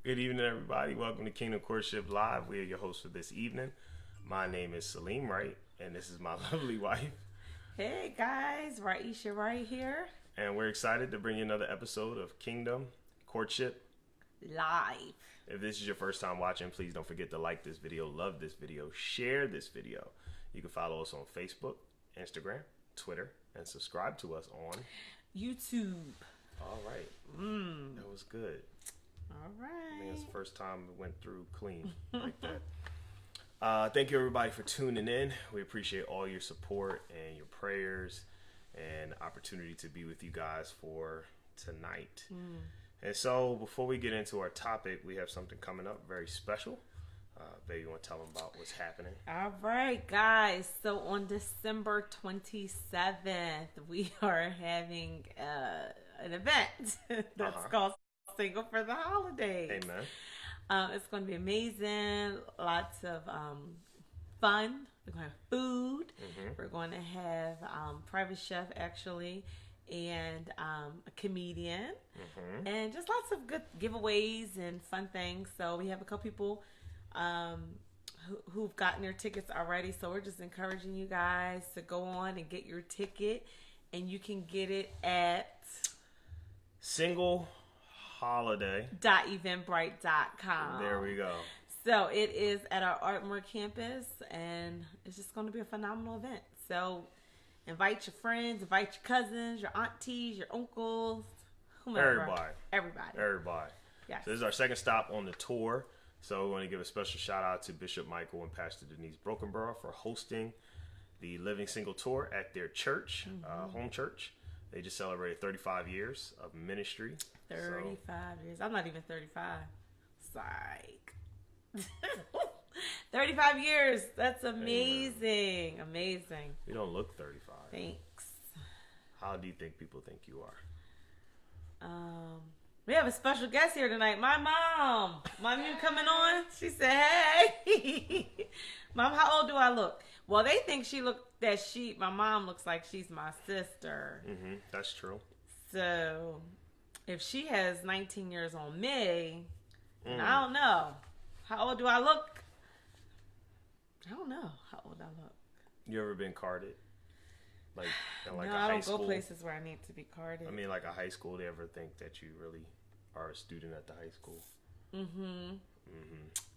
Good evening, everybody. Welcome to Kingdom Courtship Live. We are your hosts for this evening. My name is Saleem Wright, and this is my lovely wife. Hey guys, Rahisha Wright here. And we're excited to bring you another episode of Kingdom Courtship Live. If this is your first time watching, please don't forget to like this video, love this video, share this video. You can follow us on Facebook, Instagram, Twitter, and subscribe to us on YouTube. All right. That was good. All I right. think it's the first time we went through clean like that. Thank you, everybody, for tuning in. We appreciate all your support and your prayers and opportunity to be with you guys for tonight. And so before we get into our topic, we have something coming up very special. Baby, you want to tell them about what's happening? All right, guys. So on December 27th, we are having an event that's called Single for the Holidays. Amen. It's going to be amazing. Lots of fun. We're going to have food. We're going to have private chef, actually, and a comedian. And just lots of good giveaways and fun things. So we have a couple people who've gotten their tickets already. So we're just encouraging you guys to go on and get your ticket. And you can get it at Single Holiday. .eventbrite.com. There we go. So it is at our Ardmore campus, and it's just going to be a phenomenal event. So invite your friends, invite your cousins, your aunties, your uncles, whomever. Everybody. Yes. So this is our second stop on the tour. So we want to give a special shout out to Bishop Michael and Pastor Denise Brokenborough for hosting the Living Single Tour at their church, home church. They just celebrated 35 years of ministry. 35 years. I'm not even 35. Psych. 35 years. That's amazing. Amen. Amazing. You don't look 35. Thanks. How do you think people think you are? We have a special guest here tonight. My mom. Mom, you coming on? She said, hey. Mom, how old do I look? Well, they think my mom looks like she's my sister. That's true. So if she has 19 years on me, I don't know. How old do I look? I don't know how old I look. You ever been carded? Like in like no, a high I don't school? go places where I need to be carded. I mean, like a high school, they ever think that you really are a student at the high school?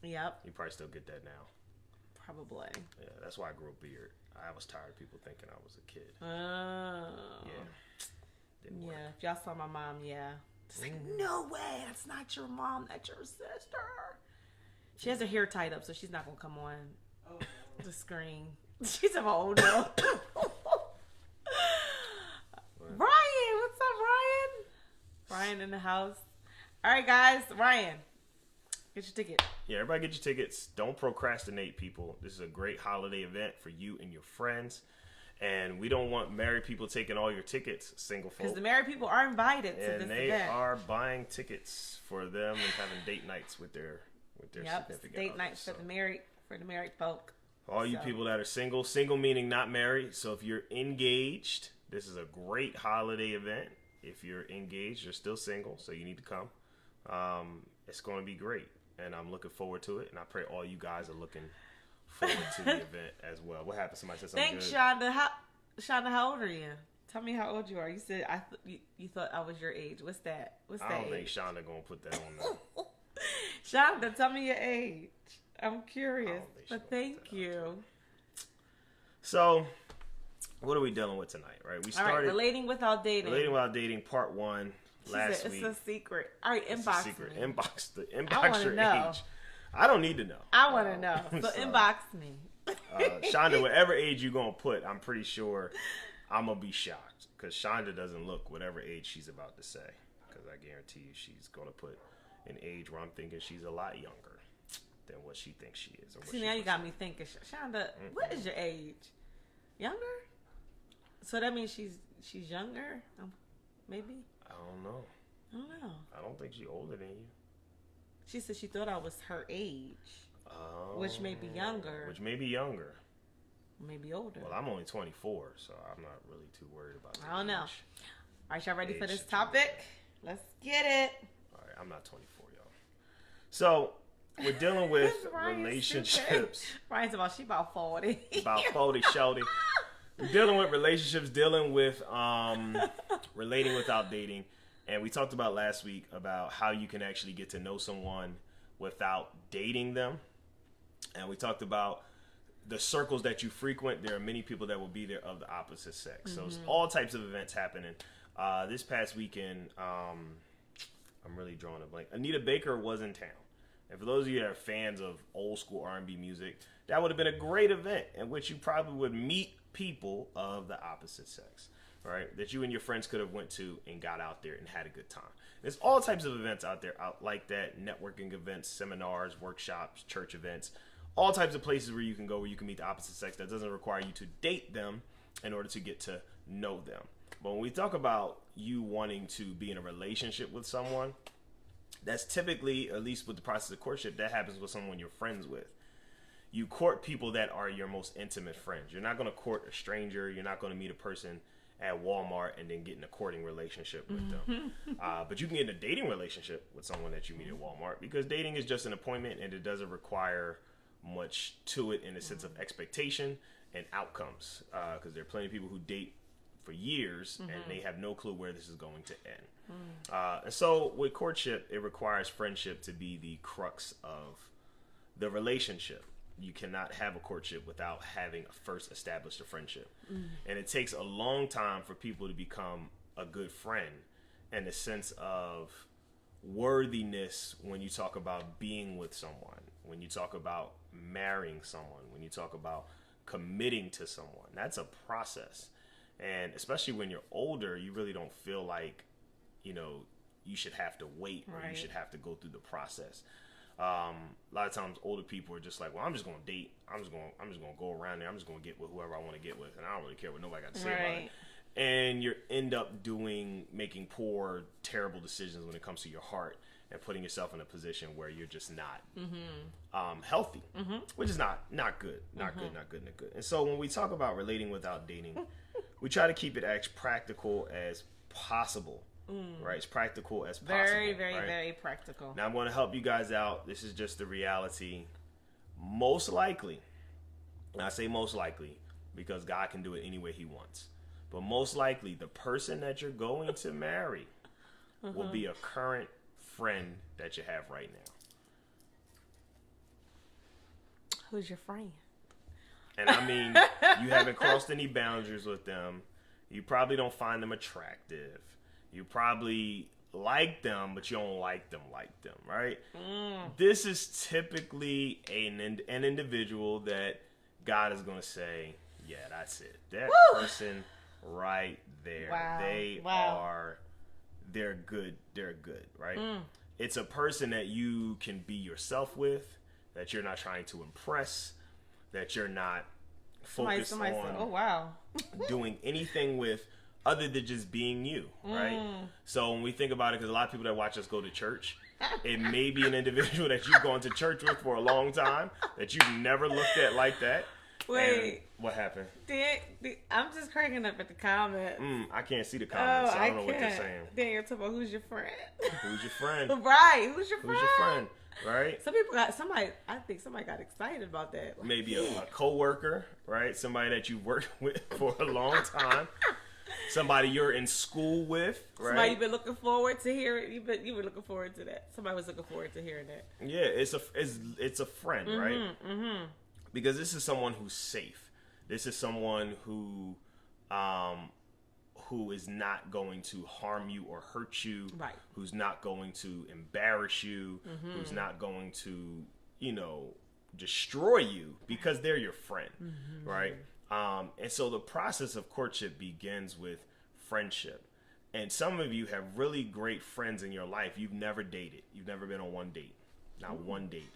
Yep. You probably still get that now. Probably. Yeah, that's why I grew a beard. I was tired of people thinking I was a kid. Oh. Yeah. Didn't work. If y'all saw my mom, It's like, no way, that's not your mom, that's your sister. She has her hair tied up, so she's not going to come on the screen. She's of old now. Ryan, what's up, Ryan? Ryan in the house. All right, guys, Ryan, get your ticket. Yeah, everybody get your tickets. Don't procrastinate, people. This is a great holiday event for you and your friends. And we don't want married people taking all your tickets, single folks. Because the married people are invited to this event. And they are buying tickets for them and having date nights with their significant date others, nights for the married folk. All you people that are single meaning not married. So if you're engaged, this is a great holiday event. If you're engaged, you're still single, so you need to come. It's going to be great, and I'm looking forward to it. And I pray all you guys are looking forward to the event as well. What happened? Somebody said something Thanks, good. Shonda, how old are you? Tell me how old you are. You said you thought I was your age. What's that? I don't think Shonda gonna put that on there. Shonda, tell me your age. I'm curious, but thank you. So, what are we dealing with tonight? Right, we started relating without dating. Relating without dating, part 1. Last week. It's a secret. All right, inbox me. Inbox your age. I don't need to know. I want to know. So inbox me. Shonda, whatever age you gonna put, I'm pretty sure I'm gonna be shocked because Shonda doesn't look whatever age she's about to say. Because I guarantee you, she's gonna put an age where I'm thinking she's a lot younger than what she thinks she is. See, now you got me thinking, Shonda, what is your age? Younger? So that means she's younger? Maybe? I don't know. I don't think she's older than you. She said she thought I was her age. Which may be younger. Maybe older. Well, I'm only 24, so I'm not really too worried about that. I don't know. All right, y'all ready for this topic? Let's get it. All right, I'm not 24, y'all. So we're dealing with Ryan's relationships. Ryan's about, she about 40. About 40, shouty. We're dealing with relationships, dealing with relating without dating. And we talked about last week about how you can actually get to know someone without dating them. And we talked about the circles that you frequent. There are many people that will be there of the opposite sex. So it's all types of events happening. This past weekend, I'm really drawing a blank. Anita Baker was in town. And for those of you that are fans of old school R&B music, that would have been a great event in which you probably would meet people of the opposite sex, right? That you and your friends could have went to and got out there and had a good time. There's all types of events out there like that, networking events, seminars, workshops, church events, all types of places where you can go where you can meet the opposite sex that doesn't require you to date them in order to get to know them. But when we talk about you wanting to be in a relationship with someone, that's typically, at least with the process of courtship, that happens with someone you're friends with. You court people that are your most intimate friends. You're not going to court a stranger. You're not going to meet a person at Walmart and then get in a courting relationship with them. But you can get in a dating relationship with someone that you meet at Walmart, because dating is just an appointment and it doesn't require much to it in the sense of expectation and outcomes. Because there are plenty of people who date for years and they have no clue where this is going to end. And so with courtship, it requires friendship to be the crux of the relationship. You cannot have a courtship without having first established a friendship. And it takes a long time for people to become a good friend in the sense of worthiness when you talk about being with someone, when you talk about marrying someone, when you talk about committing to someone. That's a process. And especially when you're older, you really don't feel like, you should have to wait or you should have to go through the process. A lot of times older people are just like, well, I'm just going to date. I'm just going to go around there. I'm just going to get with whoever I want to get with. And I don't really care what nobody got to say about it. And you end up making poor, terrible decisions when it comes to your heart and putting yourself in a position where you're just not healthy, which is not good, not good. And so when we talk about relating without dating, we try to keep it as practical as possible. Right, as practical as possible. Very, very, right? very practical. Now I'm going to help you guys out. This is just the reality. Most likely, and I say most likely because God can do it any way He wants. But most likely, the person that you're going to marry will be a current friend that you have right now. Who's your friend? And I mean, you haven't crossed any boundaries with them. You probably don't find them attractive. You probably like them, but you don't like them, right? This is typically an individual that God is going to say, yeah, that's it. That person right there. Wow. They're good, right? It's a person that you can be yourself with, that you're not trying to impress, that you're not focused on doing anything with other than just being you, right? So when we think about it, because a lot of people that watch us go to church, it may be an individual that you've gone to church with for a long time that you've never looked at like that. Wait. And what happened? I'm just cracking up at the comment. I can't see the comments, so I don't know what they're saying. Then you're talking about who's your friend. Who's your friend? Right. Who's your friend? Who's your friend? Right? I think somebody got excited about that. Maybe a co-worker, right? Somebody that you've worked with for a long time. Somebody you're in school with, right? Somebody you've been looking forward to hearing. You were looking forward to that. Somebody was looking forward to heaing that. Yeah, it's a friend, right? Because this is someone who's safe. This is someone who is not going to harm you or hurt you. Right. Who's not going to embarrass you. Who's not going to, destroy you because they're your friend, right? And so the process of courtship begins with friendship. And some of you have really great friends in your life. You've never dated. You've never been on one date. Not one date.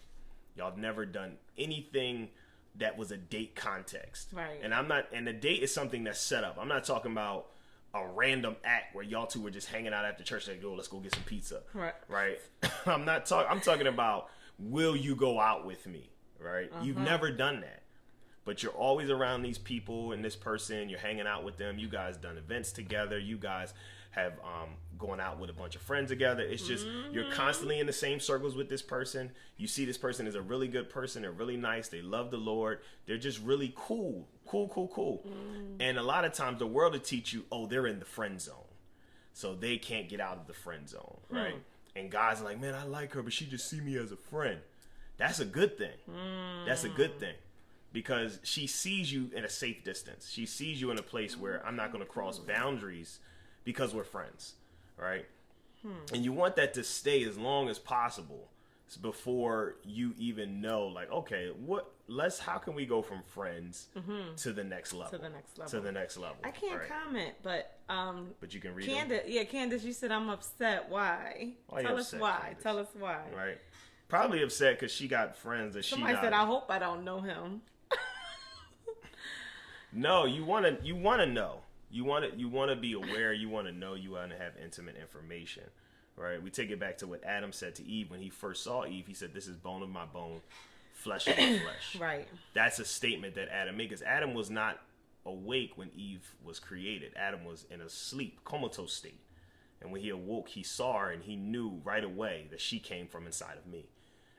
Y'all have never done anything that was a date context. Right. And the date is something that's set up. I'm not talking about a random act where y'all two were just hanging out after church like, yo, let's go get some pizza. Right. I'm talking about, will you go out with me? Right. You've never done that. but you're always around these people and this person. You're hanging out with them. You guys done events together. You guys have going out with a bunch of friends together. It's just you're constantly in the same circles with this person. You see this person is a really good person. They're really nice. They love the Lord. They're just really cool. And a lot of times the world will teach you, oh, they're in the friend zone, so they can't get out of the friend zone, right? And guys are like, man, I like her, but she just see me as a friend. That's a good thing. That's a good thing, because she sees you in a safe distance. She sees you in a place where I'm not going to cross boundaries because we're friends, right? And you want that to stay as long as possible before you even know, like, okay, how can we go from friends to the next level? To the next level. I can't comment, but you can read Candace, them. Candace, you said I'm upset. Why? Tell us why. Candace? Tell us why. Right. Probably upset because she got friends that Somebody said, I hope I don't know him. No, you want to know. You want to be aware. You want to know. You want to have intimate information, right? We take it back to what Adam said to Eve when he first saw Eve. He said, "This is bone of my bone, flesh of my flesh." Right. That's a statement that Adam made, because Adam was not awake when Eve was created. Adam was in a sleep, comatose state, and when he awoke, he saw her and he knew right away that she came from inside of me.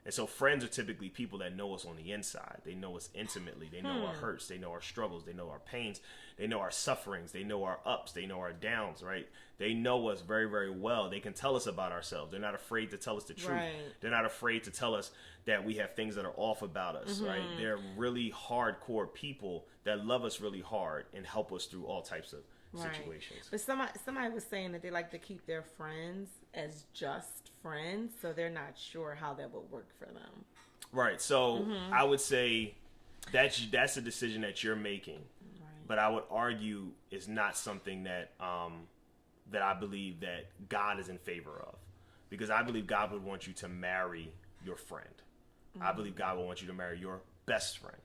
And so friends are typically people that know us on the inside. They know us intimately. They know our hurts. They know our struggles. They know our pains. They know our sufferings. They know our ups. They know our downs, right? They know us very, very well. They can tell us about ourselves. They're not afraid to tell us the truth. Right. They're not afraid to tell us that we have things that are off about us, right? They're really hardcore people that love us really hard and help us through all types of situations. But somebody was saying that they like to keep their friends as just friends, so they're not sure how that would work for them. Right. So I would say that's a decision that you're making. Right. But I would argue it's not something that that I believe that God is in favor of, because I believe God would want you to marry your friend. I believe God would want you to marry your best friend.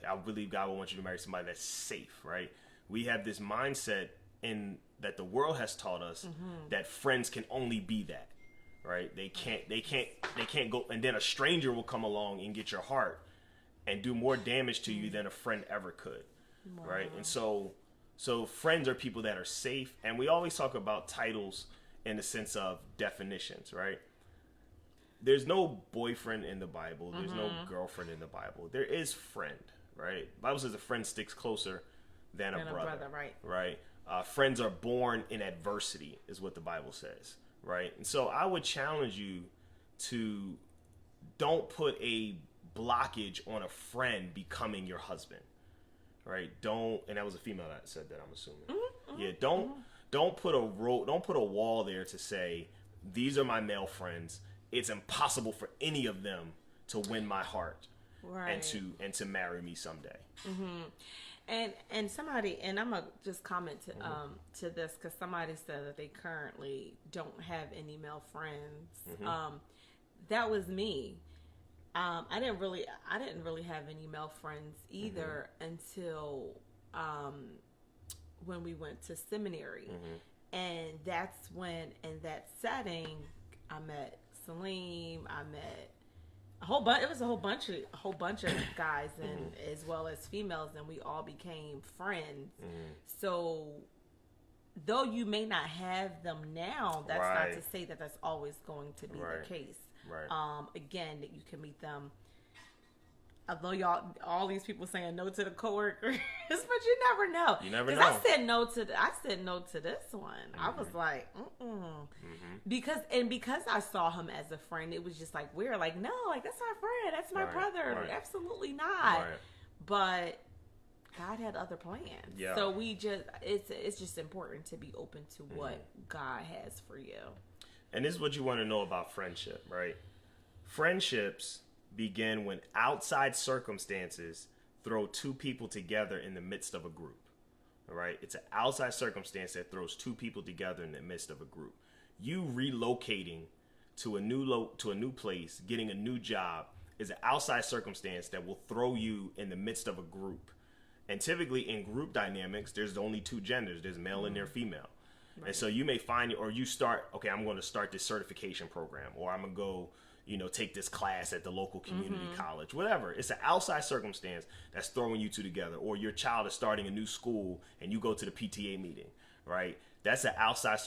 I believe God would want you to marry somebody that's safe, right? We have this mindset that the world has taught us that friends can only be that, right? They can't go, and then a stranger will come along and get your heart and do more damage to you than a friend ever could, right? And so friends are people that are safe, and we always talk about titles in the sense of definitions, right? There's no boyfriend in the Bible. There's no girlfriend in the Bible. There is friend, right? The Bible says a friend sticks closer than a brother, right? Friends are born in adversity, is what the Bible says, right? And so I would challenge you to don't put a blockage on a friend becoming your husband, right? And that was a female that said that, I'm assuming. Don't put a wall there to say, these are my male friends. It's impossible for any of them to win my heart, and to marry me someday. And somebody, and I'm gonna just comment to this, because somebody said that they currently don't have any male friends. That was me. I didn't really have any male friends either until when we went to seminary, and that's when, in that setting, I met Saleem. I met a whole bunch. It was a whole bunch of guys, and as well as females, and we all became friends. So, though you may not have them now, that's not to say that that's always going to be the case. Again, that you can meet them. Although all these people saying no to the coworkers, but you never know. You never know. I said no to this one. I was like, because I saw him as a friend, it was just like weird. Like, no, like that's my friend, that's my brother. Like, absolutely not. But God had other plans. Yeah. So it's just important to be open to what God has for you. And this is what you want to know about friendship, right? Friendships begin when outside circumstances throw two people together in the midst of a group. All right? It's an outside circumstance that throws two people together in the midst of a group. You relocating to a new place, getting a new job, is an outside circumstance that will throw you in the midst of a group. And typically in group dynamics, there's only two genders. There's male and there's female. Right. And so you may find, or you start, okay, I'm going to start this certification program, or I'm going to go, take this class at the local community college, whatever. It's an outside circumstance that's throwing you two together, or your child is starting a new school and you go to the PTA meeting, right? That's an outside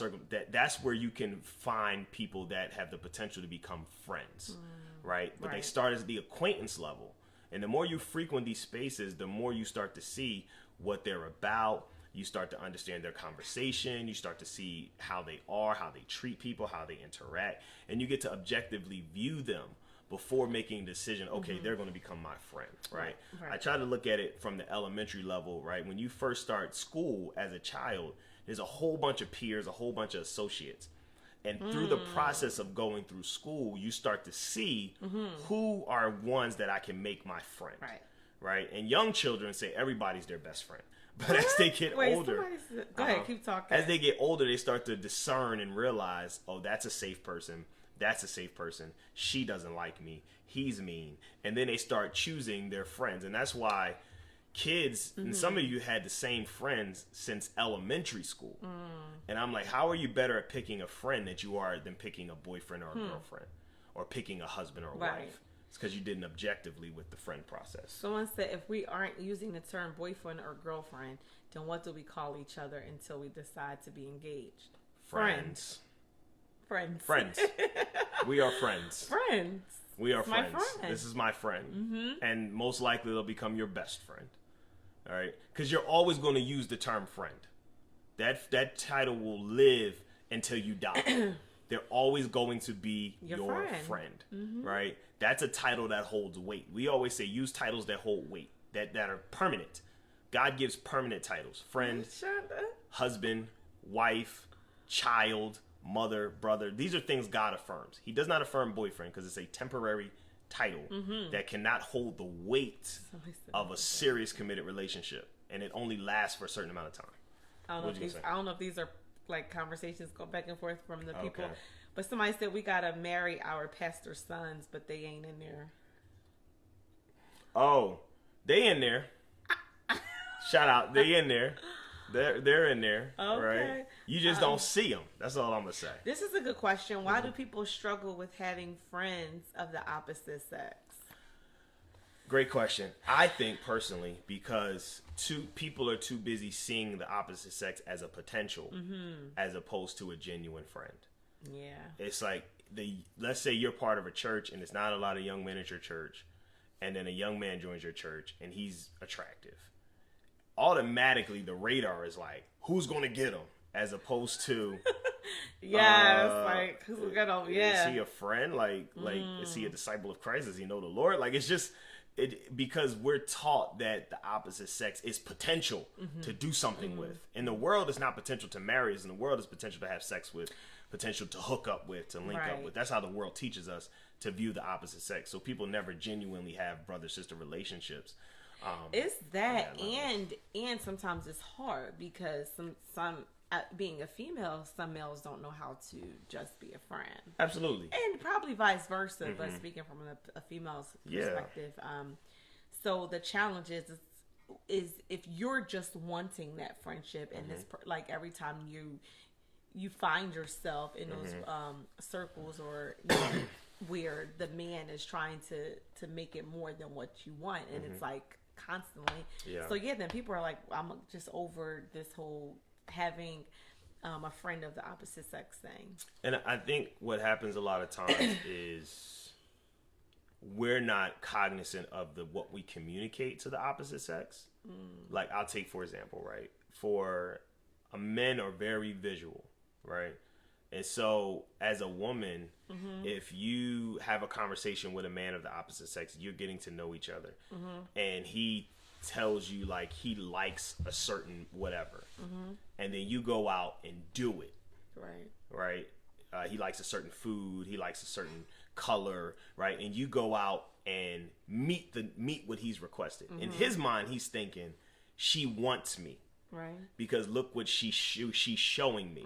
that's where you can find people that have the potential to become friends, right? But they start as the acquaintance level. And the more you frequent these spaces, the more you start to see what they're about. You start to understand their conversation. You start to see how they are, how they treat people, how they interact. And you get to objectively view them before making a decision, okay, they're going to become my friend, right? I try to look at it from the elementary level, right? When you first start school as a child, there's a whole bunch of peers, a whole bunch of associates. And through the process of going through school, you start to see who are ones that I can make my friend, right? And young children say everybody's their best friend. But as they get older, go ahead, keep talking. As they get older, they start to discern and realize, oh, that's a safe person. That's a safe person. She doesn't like me. He's mean. And then they start choosing their friends. And that's why kids, and some of you had the same friends since elementary school. And I'm like, how are you better at picking a friend that you are than picking a boyfriend or a girlfriend or picking a husband or a wife? It's because you didn't objectively with the friend process. Someone said if we aren't using the term boyfriend or girlfriend, then what do we call each other until we decide to be engaged? Friends. Friends. We are friends. Friends. We are My friends. friend. This is my friend. And most likely they'll become your best friend. All right? Because you're always going to use the term friend. That title will live until you die. They're always going to be your friend. Right? That's a title that holds weight. We always say use titles that hold weight, that are permanent. God gives permanent titles. Friend, husband, wife, child, mother, brother. These are things God affirms. He does not affirm boyfriend because it's a temporary title that cannot hold the weight of a serious committed relationship. And it only lasts for a certain amount of time. I don't know if these are like conversations go back and forth from the people. But somebody said we gotta marry our pastor's sons, but they ain't in there. Oh, they in there. Shout out, they in there. They're in there, right? You just don't see them. That's all I'm gonna say. This is a good question. Why do people struggle with having friends of the opposite sex? Great question. I think personally because people are too busy seeing the opposite sex as a potential, as opposed to a genuine friend. Yeah, it's like let's say you're part of a church and it's not a lot of young men at your church, and then a young man joins your church and he's attractive. Automatically the radar is like, who's gonna get him, as opposed to like who's gonna is he a friend, like is he a disciple of Christ, does he know the Lord? Like it's just because we're taught that the opposite sex is potential to do something with. In the world it's not potential to marry, in the world it's potential to have sex with, potential to hook up with, to link up with. That's how the world teaches us to view the opposite sex. So people never genuinely have brother-sister relationships. It's that, and sometimes it's hard because some being a female, some males don't know how to just be a friend. Absolutely. And probably vice versa, but speaking from a female's perspective. So the challenge is if you're just wanting that friendship, and this like every time you find yourself in those circles or where the man is trying to make it more than what you want, and it's like constantly. So then people are like, I'm just over this whole having a friend of the opposite sex thing. And I think what happens a lot of times is we're not cognizant of what we communicate to the opposite sex. Like I'll take for example, right? For men are very visual, right? And so as a woman, if you have a conversation with a man of the opposite sex, you're getting to know each other. And he tells you like he likes a certain whatever. And then you go out and do it. Right? He likes a certain food. He likes a certain color. Right? And you go out and meet what he's requested. In his mind, he's thinking, she wants me. Right. Because look what she's showing me.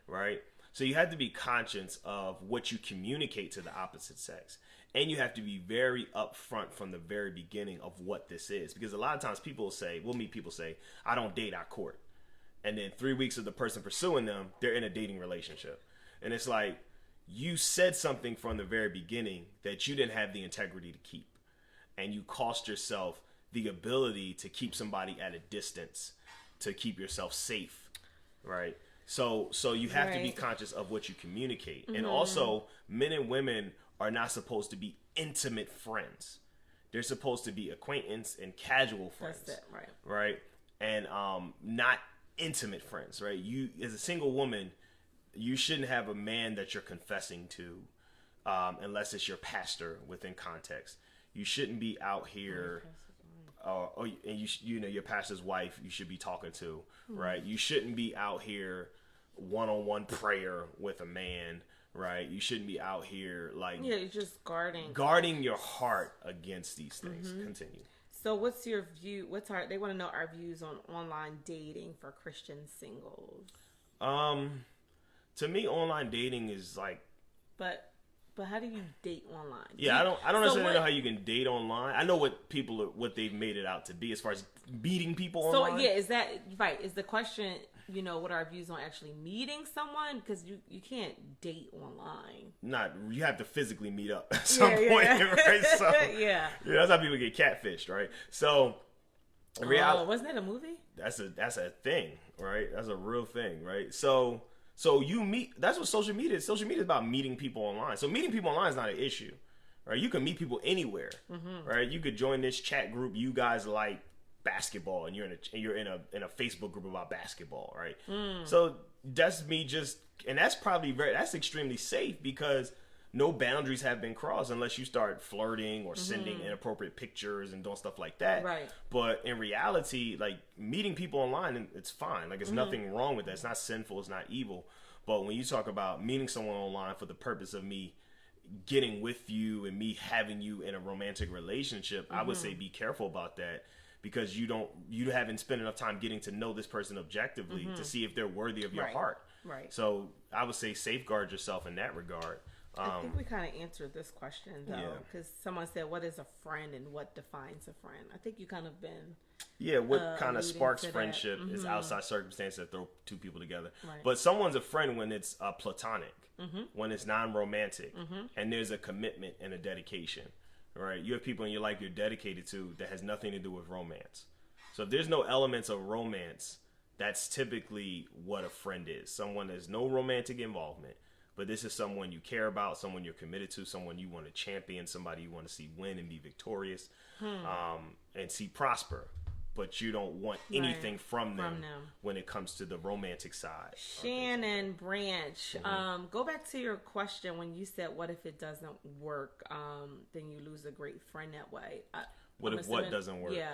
Right? So you have to be conscious of what you communicate to the opposite sex. And you have to be very upfront from the very beginning of what this is. Because a lot of times we'll meet people say, I don't date, I court. And then 3 weeks of the person pursuing them, they're in a dating relationship. And it's like, you said something from the very beginning that you didn't have the integrity to keep. And you cost yourself the ability to keep somebody at a distance, to keep yourself safe, right? So you have to be conscious of what you communicate. And also, men and women are not supposed to be intimate friends. They're supposed to be acquaintance and casual friends. That's it, right. Right? And not intimate friends, right? You, as a single woman, you shouldn't have a man that you're confessing to unless it's your pastor within context. You shouldn't be out here, and you know, your pastor's wife you should be talking to, right? You shouldn't be out here one-on-one prayer with a man, right? You shouldn't be out here like you're just guarding your heart against these things. Continue. So what's your view? They want to know our views on online dating for Christian singles. To me, online dating is like, but how do you date online? Yeah, I don't necessarily know how you can date online. I know what they've made it out to be as far as meeting people online. So yeah, is that right? Is the question, you know, what are our views on actually meeting someone? Because you can't date online. You have to physically meet up at some point, right? So yeah, that's how people get catfished, right? So wasn't that a movie? That's a thing, right? That's a real thing, right? So you meet. That's what social media is. Social media is about meeting people online. So meeting people online is not an issue, right? You can meet people anywhere, right? You could join this chat group. You guys like basketball, and you're in a Facebook group about basketball, right? So that's me and that's probably that's extremely safe because no boundaries have been crossed unless you start flirting or sending inappropriate pictures and doing stuff like that. Right. But in reality, like meeting people online, it's fine. Like, it's nothing wrong with that. It's not sinful. It's not evil. But when you talk about meeting someone online for the purpose of me getting with you and me having you in a romantic relationship, I would say be careful about that because you haven't spent enough time getting to know this person objectively to see if they're worthy of your heart. Right. So I would say safeguard yourself in that regard. I think we kind of answered this question, though, because someone said, what is a friend and what defines a friend? I think you kind of been... Yeah, what kind of sparks friendship is outside circumstances that throw two people together. Right. But someone's a friend when it's platonic, when it's non-romantic, and there's a commitment and a dedication, right? You have people in your life you're dedicated to that has nothing to do with romance. So if there's no elements of romance, that's typically what a friend is. Someone there's no romantic involvement. But this is someone you care about, someone you're committed to, someone you want to champion, somebody you want to see win and be victorious, and see prosper. But you don't want anything from them when it comes to the romantic side. Shannon Branch, go back to your question when you said, what if it doesn't work? Then you lose a great friend that way. What if what doesn't work? Yeah.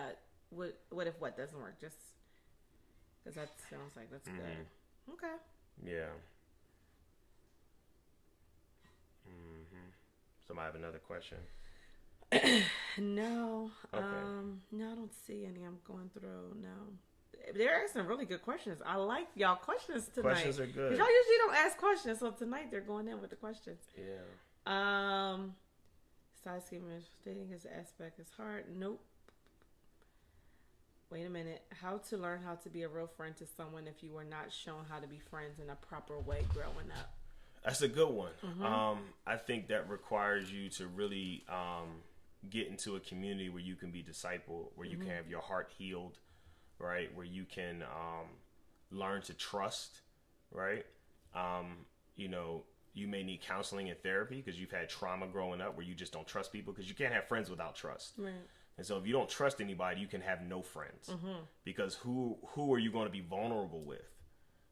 What if what doesn't work? Just because that sounds like that's good. Okay. Yeah. Somebody have another question? No. Okay. No, I don't see any. I'm going through. No. They're asking really good questions. I like y'all questions tonight. Questions are good. Y'all usually don't ask questions, so tonight they're going in with the questions. Yeah. Side scheming dating as an aspect is hard. Nope. Wait a minute. How to learn how to be a real friend to someone if you were not shown how to be friends in a proper way growing up? That's a good one. I think that requires you to really get into a community where you can be discipled, where you can have your heart healed, right? Where you can learn to trust, right? You know, you may need counseling and therapy because you've had trauma growing up where you just don't trust people because you can't have friends without trust. Right. And so if you don't trust anybody, you can have no friends because who are you going to be vulnerable with,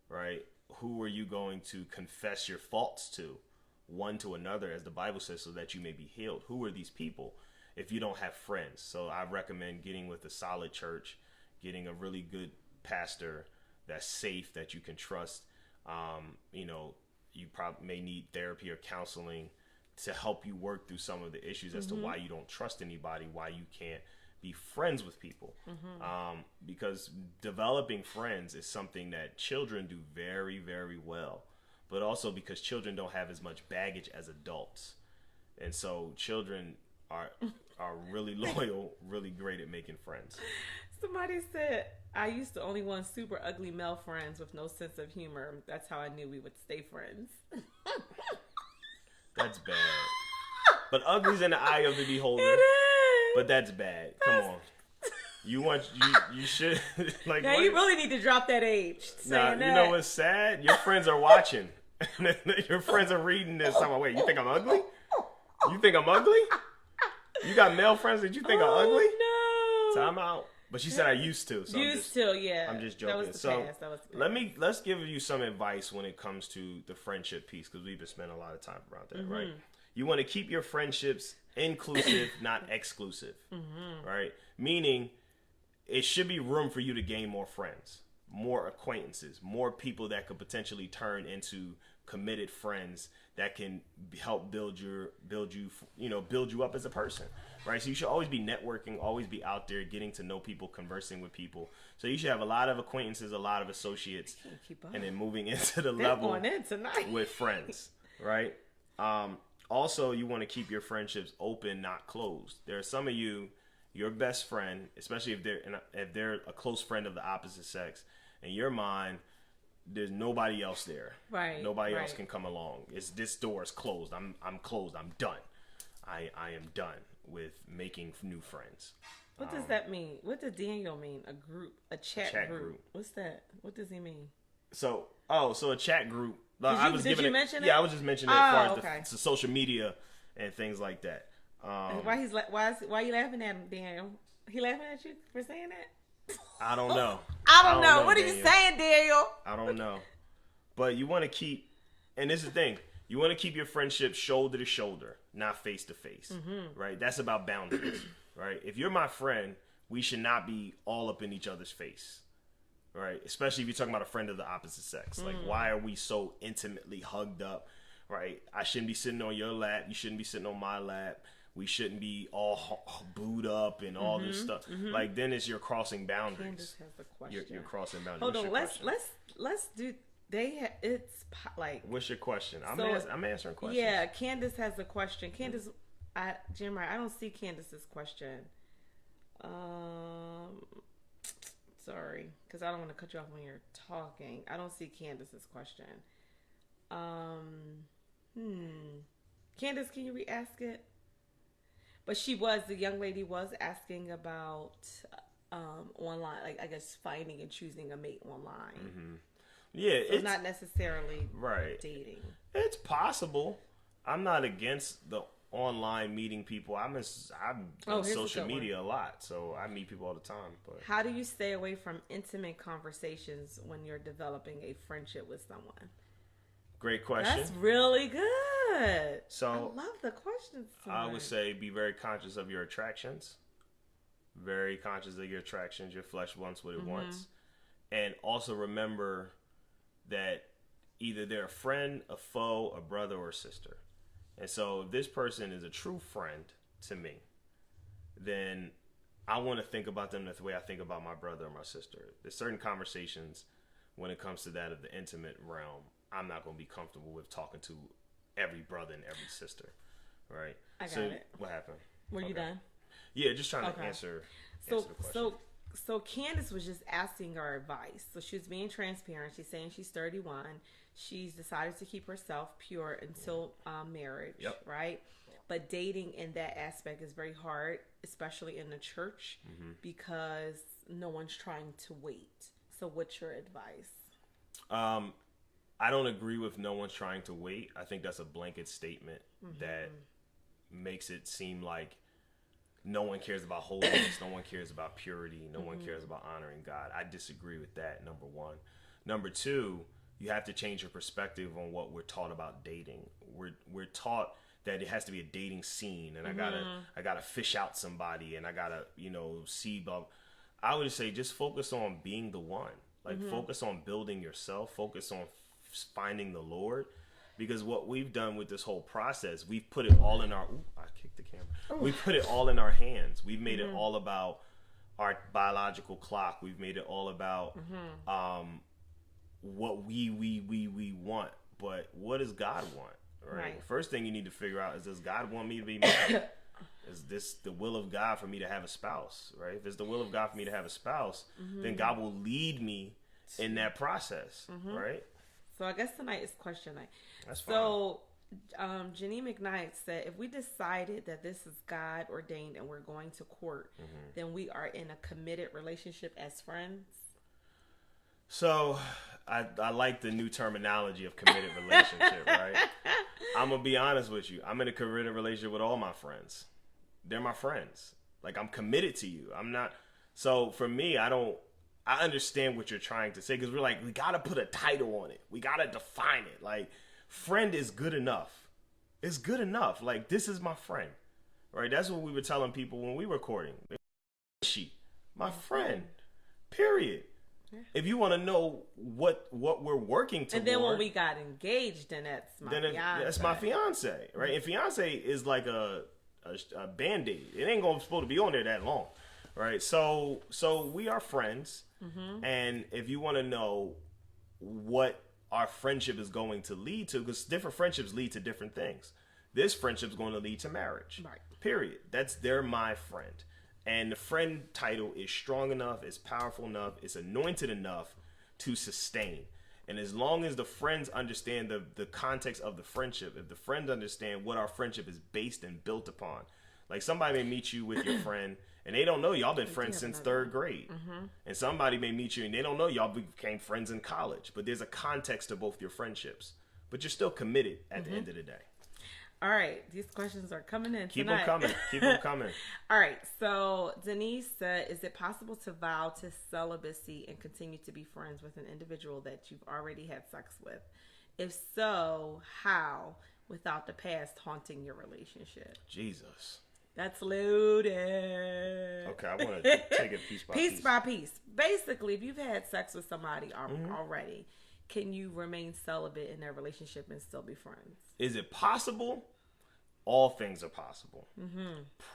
right? Who are you going to confess your faults to, one to another, as the Bible says, so that you may be healed? Who are these people if you don't have friends? So I recommend getting with a solid church, getting a really good pastor that's safe, that you can trust. You know, you probably may need therapy or counseling to help you work through some of the issues as to why you don't trust anybody, why you can't be friends with people. Because developing friends is something that children do very, very well, but also because children don't have as much baggage as adults. And so children are really loyal, really great at making friends. Somebody said, I used to only want super ugly male friends with no sense of humor. That's how I knew we would stay friends. That's bad. But ugly's in the eye of the beholder. It is. But that's bad. Come on. You should like. Now you really need to drop that age. Nah, you know what's sad? Your friends are watching. Your friends are reading this. I'm like, wait, you think I'm ugly? You think I'm ugly? You got male friends that you think are ugly? No. Time out. But she said I used to. So yeah. I'm just joking. That was the past. That was the past. Let's give you some advice when it comes to the friendship piece, because we've been spending a lot of time around that, right? You want to keep your friendships inclusive, not exclusive, right? Meaning, it should be room for you to gain more friends, more acquaintances, more people that could potentially turn into committed friends that can help build you up as a person, right? So you should always be networking, always be out there, getting to know people, conversing with people. So you should have a lot of acquaintances, a lot of associates, and then moving into the level with friends, right? Also, you want to keep your friendships open, not closed. There are some of you, your best friend, especially if they're a close friend of the opposite sex, in your mind, there's nobody else there. Right. Nobody else can come along. This door is closed. I'm closed. I'm done. I am done with making new friends. What does that mean? What does Daniel mean? A chat group. What's that? What does he mean? So a chat group. Did you mention it? Yeah, I was just mentioning it as far as the social media and things like that. Why are you laughing at him, Daniel? He laughing at you for saying that? I don't know. I don't know. What are you saying, Daniel? I don't know. But you want to keep, and this is the thing, you want to keep your friendship shoulder to shoulder, not face to face, right? That's about boundaries, right? If you're my friend, we should not be all up in each other's face, right? Especially if you're talking about a friend of the opposite sex. Like, why are we so intimately hugged up, right? I shouldn't be sitting on your lap. You shouldn't be sitting on my lap. We shouldn't be all booed up and all this stuff. Like, then you're crossing boundaries. Candace has a question. You're crossing boundaries. Hold on, let's do. It's like. What's your question? I'm answering questions. Yeah, Candace has a question. Candace, Jim, I don't see Candace's question. Sorry, because I don't want to cut you off when you're talking. I don't see Candace's question. Candace, can you re-ask it? But the young lady was asking about online, like, I guess, finding and choosing a mate online. Yeah, so it's not necessarily dating. It's possible. I'm not against the online meeting people. I'm in social media a lot, so I meet people all the time. But how do you stay away from intimate conversations when you're developing a friendship with someone? Great question. That's really good. So I love the questions. I would say be very conscious of your attractions. Very conscious of your attractions. Your flesh wants what it wants. And also remember that either they're a friend, a foe, a brother, or a sister. And so if this person is a true friend to me, then I want to think about them the way I think about my brother or my sister. There's certain conversations when it comes to that of the intimate realm I'm not going to be comfortable with talking to every brother and every sister, right? I got it. What happened? Were you done? Yeah, just trying to answer the question. So Candace was just asking her advice. So she was being transparent. She's saying she's 31. She's decided to keep herself pure until marriage, right? But dating in that aspect is very hard, especially in the church, because no one's trying to wait. So what's your advice? I don't agree with no one's trying to wait. I think that's a blanket statement that makes it seem like no one cares about holiness, no one cares about purity, no one cares about honoring God. I disagree with that, number one. Number two, you have to change your perspective on what we're taught about dating. We're taught that it has to be a dating scene, and I gotta fish out somebody, and I gotta see. I would say just focus on being the one. Like focus on building yourself. Focus on finding the Lord, because what we've done with this whole process, we've put it all in our. I kicked the camera. We put it all in our hands. We've made it all about our biological clock. We've made it all about what we want. But what does God want? Right. First thing you need to figure out is, does God want me to be married? Is this the will of God for me to have a spouse? Right. If it's the will of God for me to have a spouse, then God will lead me in that process. Right. So I guess tonight is question night. That's fine. So Jenny McKnight said, if we decided that this is God ordained and we're going to court, then we are in a committed relationship as friends. So I like the new terminology of committed relationship, right? I'm going to be honest with you. I'm in a committed relationship with all my friends. They're my friends. Like, I'm committed to you. I'm not. So for me, I understand what you're trying to say, because we're like, we got to put a title on it. We got to define it. Like, friend is good enough. It's good enough. Like, this is my friend, right? That's what we were telling people when we were recording. She, my friend, period. Yeah. If you want to know what we're working toward. And then when we got engaged, then that's my fiance. That's my fiance, right? And fiance is like a Band-Aid. It ain't supposed to be on there that long, right? So we are friends. And if you want to know what our friendship is going to lead to, because different friendships lead to different things. This friendship is going to lead to marriage. Right. Period. They're my friend. And the friend title is strong enough, it's powerful enough, it's anointed enough to sustain. And as long as the friends understand the context of the friendship, if the friends understand what our friendship is based and built upon. Like, somebody may meet you with your friend and they don't know y'all been friends since third grade. And somebody may meet you and they don't know y'all became friends in college. But there's a context to both your friendships. But you're still committed at the end of the day. All right. These questions are coming in Keep tonight. Keep them coming. All right. So Denise said, is it possible to vow to celibacy and continue to be friends with an individual that you've already had sex with? If so, how? Without the past haunting your relationship. Jesus. That's loaded. Okay, I want to take it piece by piece. Piece by piece. Basically, if you've had sex with somebody already, can you remain celibate in that relationship and still be friends? Is it possible? All things are possible.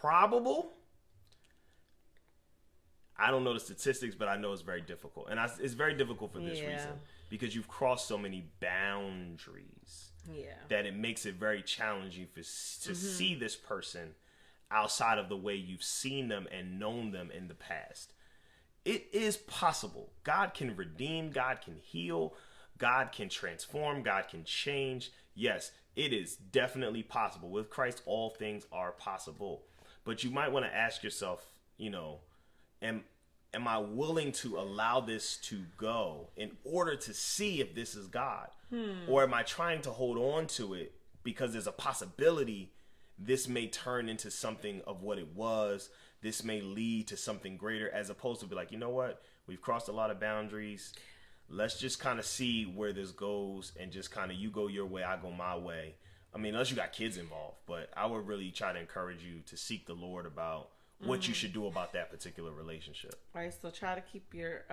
Probable? I don't know the statistics, but I know it's very difficult. And it's very difficult for this reason. Because you've crossed so many boundaries. That it makes it very challenging to see this person outside of the way you've seen them and known them in the past. It is possible. God can redeem. God can heal. God can transform. God can change. Yes, it is definitely possible. With Christ, all things are possible. But you might want to ask yourself, am I willing to allow this to go in order to see if this is God? Or am I trying to hold on to it because there's a possibility this may turn into something of what it was. This may lead to something greater, as opposed to be like, you know what? We've crossed a lot of boundaries. Let's just kind of see where this goes, and just kind of you go your way, I go my way. I mean, unless you got kids involved, but I would really try to encourage you to seek the Lord about what you should do about that particular relationship. All right, so try to keep your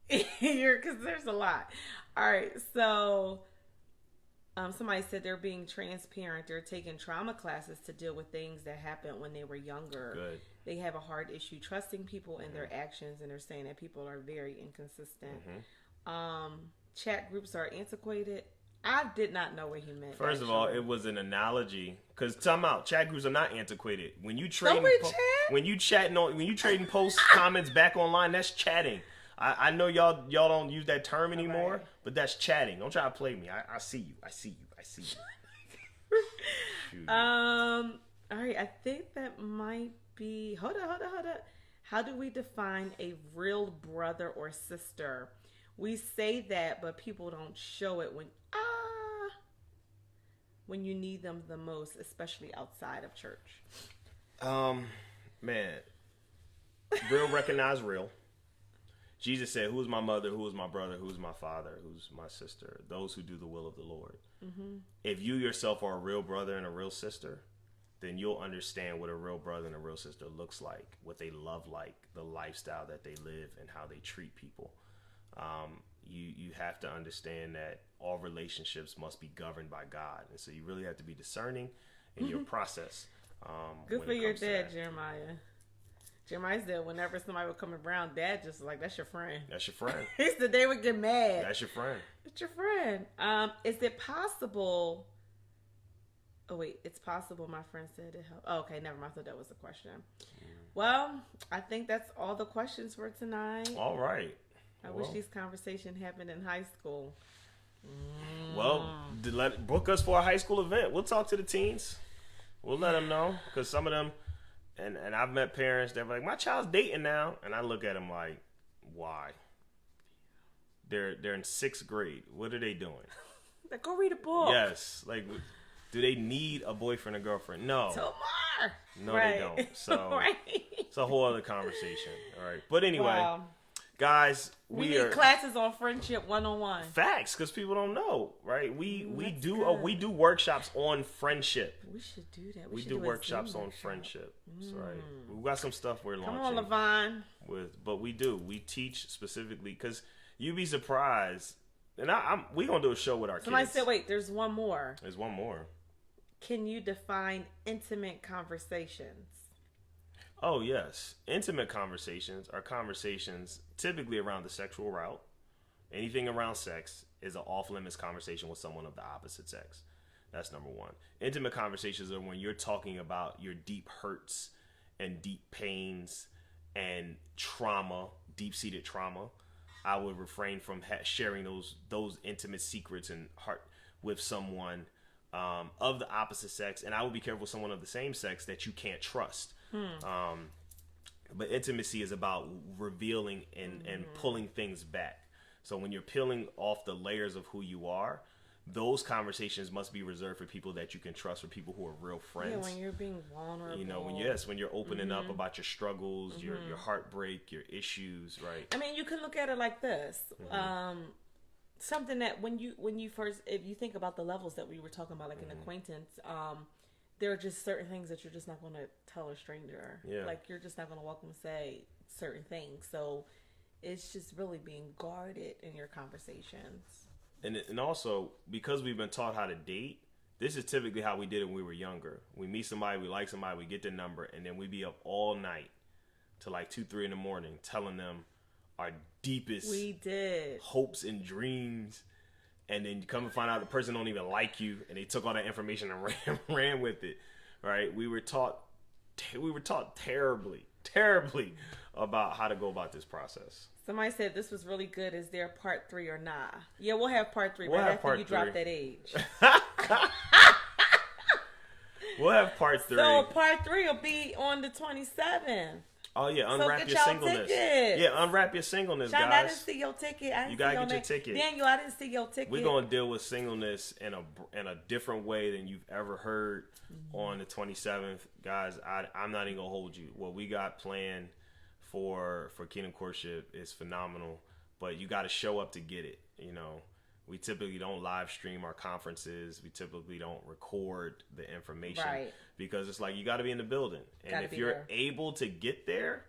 because there's a lot. All right, so somebody said they're being transparent. They're taking trauma classes to deal with things that happened when they were younger. Good. They have a hard issue trusting people and their actions, and they're saying that people are very inconsistent. Chat groups are antiquated. I did not know what he meant. First of all, it was an analogy. Because time out, chat groups are not antiquated. When you trading posts, comments back online, that's chatting. I know y'all don't use that term anymore, but that's chatting. Don't try to play me. I see you. I see you. All right, I think that might be. Hold on. How do we define a real brother or sister? We say that, but people don't show it when you need them the most, especially outside of church. Man, real recognize real. Jesus said, who is my mother, who is my brother, who is my father, who's my sister? Those who do the will of the Lord. If you yourself are a real brother and a real sister, then you'll understand what a real brother and a real sister looks like, what they love like, the lifestyle that they live, and how they treat people. You have to understand that all relationships must be governed by God. And so you really have to be discerning in your process. Good for your dad, Jeremiah. Jeremiah said whenever somebody would come around, Dad just like, that's your friend. That's your friend. He said they would get mad. That's your friend. It's your friend. Is it possible? Oh, wait. It's possible, my friend said it helped. Oh, okay, never mind. I thought that was a question. Well, I think that's all the questions for tonight. All right. I wish these conversations happened in high school. Well, book us for a high school event. We'll talk to the teens. We'll let them know, because some of them, and I've met parents, they're like, my child's dating now, and I look at them like, why? They're in 6th grade. What are they doing? Like, go read a book. Yes. Like, do they need a boyfriend or girlfriend? No. Tomorrow. No, right. they don't. So right. It's a whole other conversation. All right. But anyway, wow. guys, we need classes on friendship 101. Facts, because people don't know, right? We do workshops on friendship. We should do that. We do workshops on friendship. That's right. We've got some stuff we're launching. Come on, Levon. But we teach specifically, because you'd be surprised. And we gonna do a show with our kids. Somebody said, wait, there's one more. There's one more. Can you define intimate conversations? Oh, yes. Intimate conversations are conversations typically around the sexual route. Anything around sex is an off-limits conversation with someone of the opposite sex. That's number one. Intimate conversations are when you're talking about your deep hurts and deep pains and trauma, deep-seated trauma. I would refrain from sharing those intimate secrets and heart with someone of the opposite sex, and I would be careful with someone of the same sex that you can't trust. But intimacy is about revealing and pulling things back. So when you're peeling off the layers of who you are, those conversations must be reserved for people that you can trust, for people who are real friends. Yeah, when you're being vulnerable. You know, when you're opening up about your struggles, your heartbreak, your issues, right? I mean, you can look at it like this. Something that when you first, if you think about the levels that we were talking about, like an acquaintance, there are just certain things that you're just not going to tell a stranger. Yeah. Like, you're just not going to walk and say certain things. So it's just really being guarded in your conversations. And also, because we've been taught how to date, this is typically how we did it when we were younger. We meet somebody, we like somebody, we get their number, and then we be up all night till like 2, 3 in the morning telling them our deepest hopes and dreams. And then you come and find out the person don't even like you, and they took all that information and ran with it, right? We were taught terribly about how to go about this process. Somebody said this was really good. Is there part 3 or not? Yeah, we'll have part 3 right after you drop that age. We'll have part 3. So part 3 will be on the 27th. Oh yeah, unwrap your singleness. Tickets. Yeah, unwrap your singleness, Sean, guys. I didn't see your ticket. You gotta get your ticket. Daniel, I didn't see your ticket. We're gonna deal with singleness in a different way than you've ever heard on the 27th, guys. I'm not even gonna hold you. What we got planned for Kingdom Courtship is phenomenal, but you got to show up to get it. You know, we typically don't live stream our conferences. We typically don't record the information, right? Because it's like you got to be in the building, and if you're able to get there,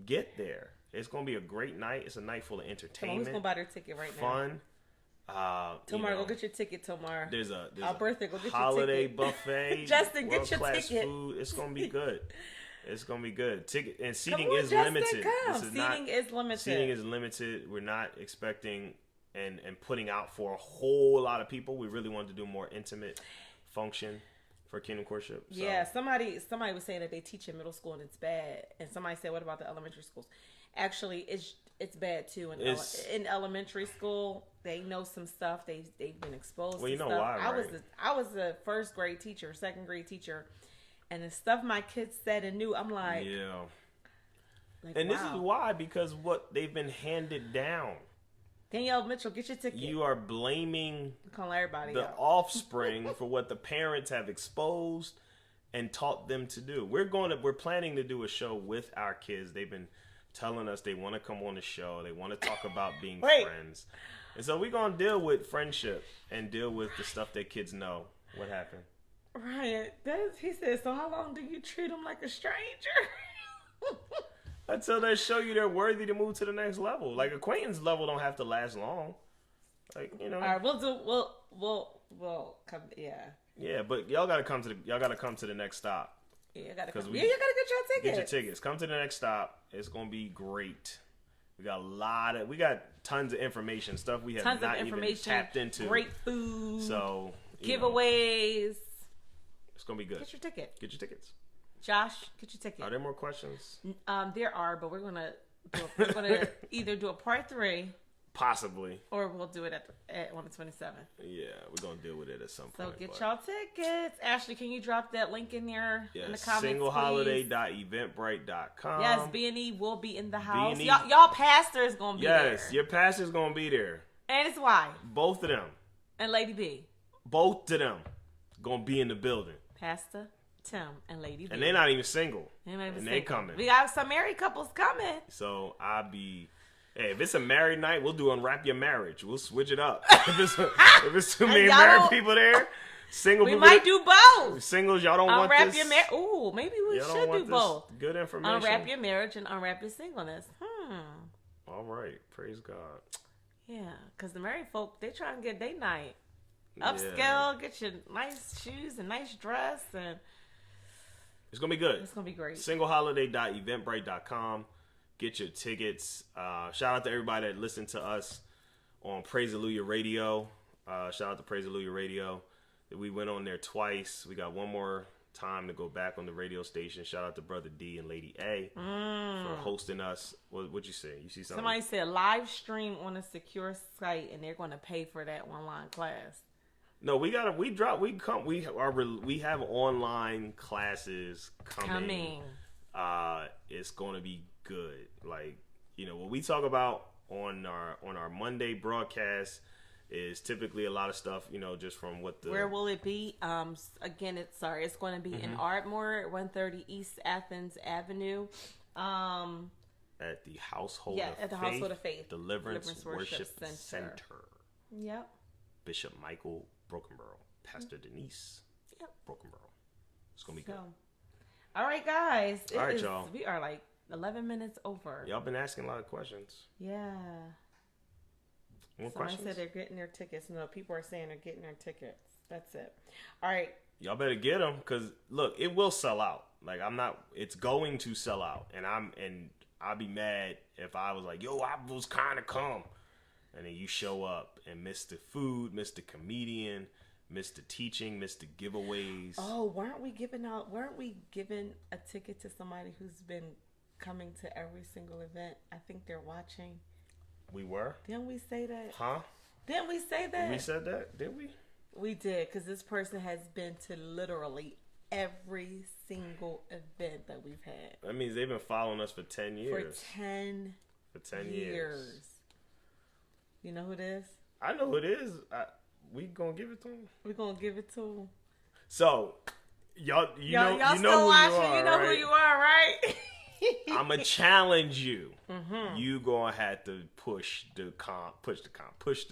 get there. It's gonna be a great night. It's a night full of entertainment. Who's gonna buy their ticket right now? Fun. Tomorrow, go get your ticket. Tomorrow, there's our birthday. Go get holiday your ticket. buffet. Justin, get your ticket. Food. It's gonna be good. It's gonna be good. Ticket and seating on, is Justin, limited. Seating is limited. Seating is limited. We're not expecting and putting out for a whole lot of people. We really wanted to do more intimate function for Kingdom Courtship. So. Yeah, somebody was saying that they teach in middle school and it's bad, and somebody said, "What about the elementary schools?" Actually, it's bad too. In elementary school, they know some stuff. They've been exposed. Well, you know stuff. why, right? I was a first grade teacher, second grade teacher. And the stuff my kids said and knew, I'm like, yeah. And this is why, because what they've been handed down. Danielle Mitchell, get your ticket. You are blaming the out. offspring for what the parents have exposed and taught them to do. We're planning to do a show with our kids. They've been telling us they want to come on the show. They want to talk about being friends. And so we're going to deal with friendship and deal with the stuff that kids know. What happened? Ryan, he said, so how long do you treat them like a stranger? Until they show you they're worthy to move to the next level. Like, acquaintance level don't have to last long. Like, you know. All right, we'll come. Yeah. Yeah, but y'all gotta come to the next stop. Yeah, you gotta get your tickets. Get your tickets. Come to the next stop. It's gonna be great. We got tons of information, stuff we have not even tapped into. Great food. So giveaways. It's gonna be good. Get your ticket. Get your tickets. Josh, get your ticket. Are there more questions? There are, but we're gonna either do a part 3 Possibly. Or we'll do it on the 27th. Yeah, we're going to deal with it at some point. So get y'all tickets. Ashley, can you drop that link in there in the comments, singleholiday.eventbrite.com. Yes, B&E will be in the house. B&E. Y'all pastor is going to be there. Yes, your pastor's going to be there. And his wife. Both of them. And Lady B. Both of them going to be in the building. Pastor Tim and Lady B. And they're not even single. They coming. We got some married couples coming. So I'll be... Hey, if it's a married night, we'll do Unwrap Your Marriage. We'll switch it up. if it's too many married people there, single we people... might do both. Singles, y'all don't want Unwrap this... your marriage. Ooh, maybe we should do both. Good information. Unwrap your marriage and unwrap your singleness. All right. Praise God. Yeah, because the married folk, they trying to get date night. Upscale, get your nice shoes and nice dress. And it's going to be good. It's going to be great. Singleholiday.eventbrite.com. Get your tickets. Shout out to everybody that listened to us on Praise Hallelujah Radio. Shout out to Praise Hallelujah Radio. We went on there twice. We got one more time to go back on the radio station. Shout out to Brother D and Lady A for hosting us. What'd you say? You see something? Somebody said live stream on a secure site, and they're going to pay for that online class. No, we have online classes coming. It's going to be good. Like, what we talk about on our Monday broadcast is typically a lot of stuff, just from what the... Where will it be? Again, it's going to be in Ardmore at 130 East Athens Avenue. At the Household of Faith. Deliverance Worship Center. Yep. Bishop Michael Brokenborough. Pastor Denise Brokenborough. It's going to be good. All right, guys. All right, y'all. We are like 11 minutes over. Y'all been asking a lot of questions. Yeah. More Somebody questions? said they're getting their tickets. No, people are saying they're getting their tickets. That's it. All right. Y'all better get them because, look, it will sell out. Like, it's going to sell out. And I'd be mad if I was like, yo, I was kind of come. And then you show up and miss the food, miss the comedian, miss the teaching, miss the giveaways. Oh, weren't we giving a ticket to somebody who's been coming to every single event? I think they're watching. We were? Didn't we say that? Huh? Didn't we say that? We said that? Did we? We did, because this person has been to literally every single event that we've had. That means they've been following us for 10 years. For 10 years. You know who it is? I know who it is. We gonna give it to him. We gonna give it to him. So, y'all know who you are, You know who you are, right? I'm gonna challenge you. You gonna have to push the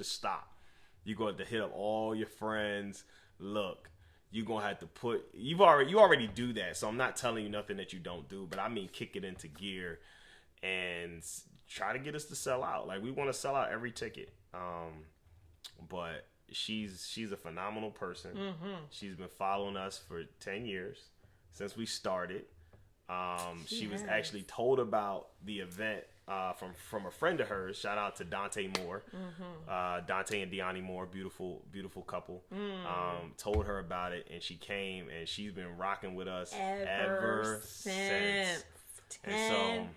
stop. You gonna have to hit up all your friends. Look, you gonna have to you already do that. So I'm not telling you nothing that you don't do, but I mean kick it into gear and try to get us to sell out. Like, we want to sell out every ticket. But she's a phenomenal person. She's been following us for 10 years since we started. She was actually told about the event from a friend of hers. Shout out to Dante Moore. Dante and Deani Moore, beautiful couple. Told her about it, and she came, and she's been rocking with us ever since. And so,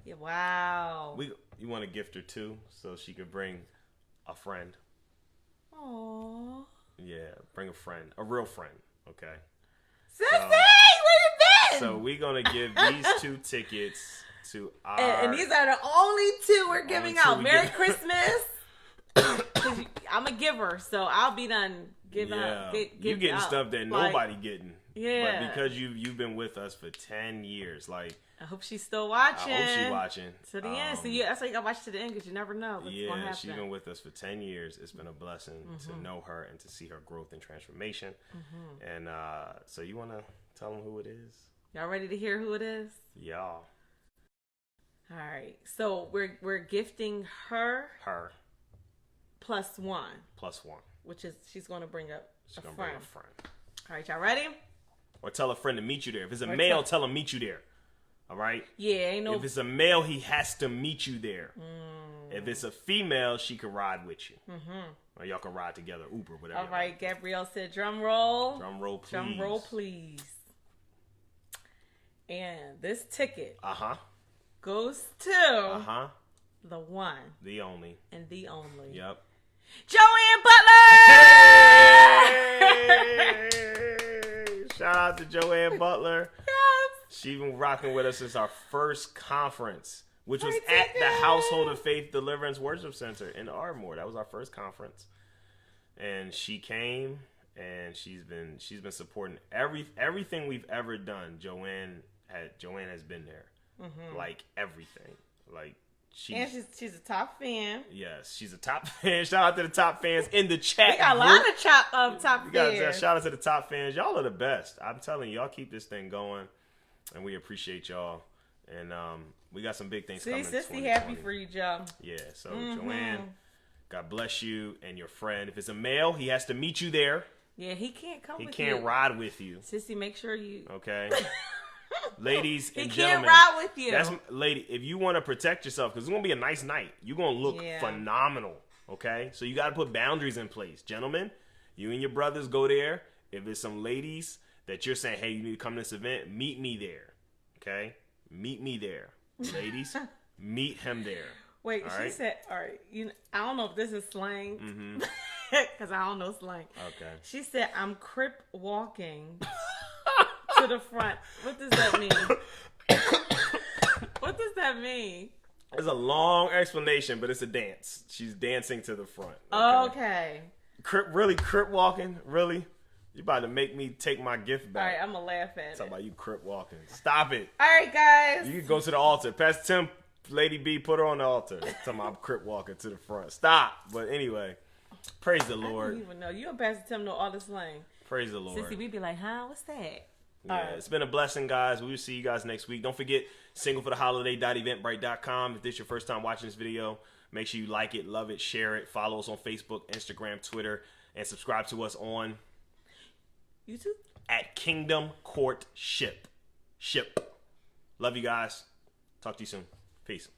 yeah, wow. You want to gift her too, so she could bring a friend. Aww. Yeah, bring a friend, a real friend. Okay. Sissy, where you been? So we're gonna give these 2 tickets to our. And these are the only 2 we're giving out. Merry Christmas. I'm a giver, so I'll be done giving out. You getting out stuff that nobody getting. Yeah. But because you've been with us for 10 years, like. I hope she's still watching. I hope she's watching. To the end. So that's why you got to watch to the end, because you never know what's going to happen. She's been with us for 10 years. It's been a blessing to know her and to see her growth and transformation. And so you want to tell them who it is? Y'all ready to hear who it is? Yeah. All right. So we're gifting her. Plus one. Which is, she's going to bring up a friend. All right, y'all ready? Or tell a friend to meet you there. If it's a male, tell him meet you there. All right? Yeah, ain't no... If it's a male, he has to meet you there. If it's a female, she can ride with you. Or y'all can ride together, Uber, whatever. All right, Gabrielle said drum roll. Drum roll, please. Drum roll, please. And this ticket goes to the one, the only, and the only. Yep. Joanne Butler! Hey! Shout out to Joanne Butler. Yes. She's been rocking with us since our first conference, which was at the Household of Faith Deliverance Worship Center in Ardmore. That was our first conference. And she came, and she's been supporting everything we've ever done. Joanne has been there, like everything. Like she's a top fan. Yes, she's a top fan. Shout out to the top fans in the chat. We got a lot of top fans. Shout out to the top fans. Y'all are the best. I'm telling you, y'all keep this thing going, and we appreciate y'all. And we got some big things coming. Sissy happy for you, Joe. Yeah. So Joanne, God bless you and your friend. If it's a male, he has to meet you there. Yeah, he can't come. He with you. can't ride with you. Sissy, make sure you. Okay. Ladies and he gentlemen, can't ride with you. Lady, if you want to protect yourself, because it's going to be a nice night. You're going to look phenomenal, okay? So you got to put boundaries in place. Gentlemen, you and your brothers go there. If there's some ladies that you're saying, hey, you need to come to this event, meet me there, okay? Meet me there. Ladies, meet him there. Wait, she said, all right, I don't know if this is slang, because I don't know slang. Okay. She said, I'm crip walking to the front. What does that mean? What does that mean? It's a long explanation, but it's a dance. She's dancing to the front. Okay. Crip walking? Really? You about to make me take my gift back. All right, I'm going to laugh at it. Talking about you crip walking. Stop it. All right, guys. You can go to the altar. Pastor Tim, Lady B, put her on the altar. Talking about I'm crip walking to the front. Stop. But anyway, praise the Lord. I don't even know. You and Pastor Tim know all the slang. Praise the Lord. Sissy, we be like, huh? What's that? Yeah, It's been a blessing, guys. We will see you guys next week. Don't forget, singlefortheholiday.eventbrite.com. If this is your first time watching this video, make sure you like it, love it, share it. Follow us on Facebook, Instagram, Twitter, and subscribe to us on YouTube at Kingdom Court Ship. Love you guys. Talk to you soon. Peace.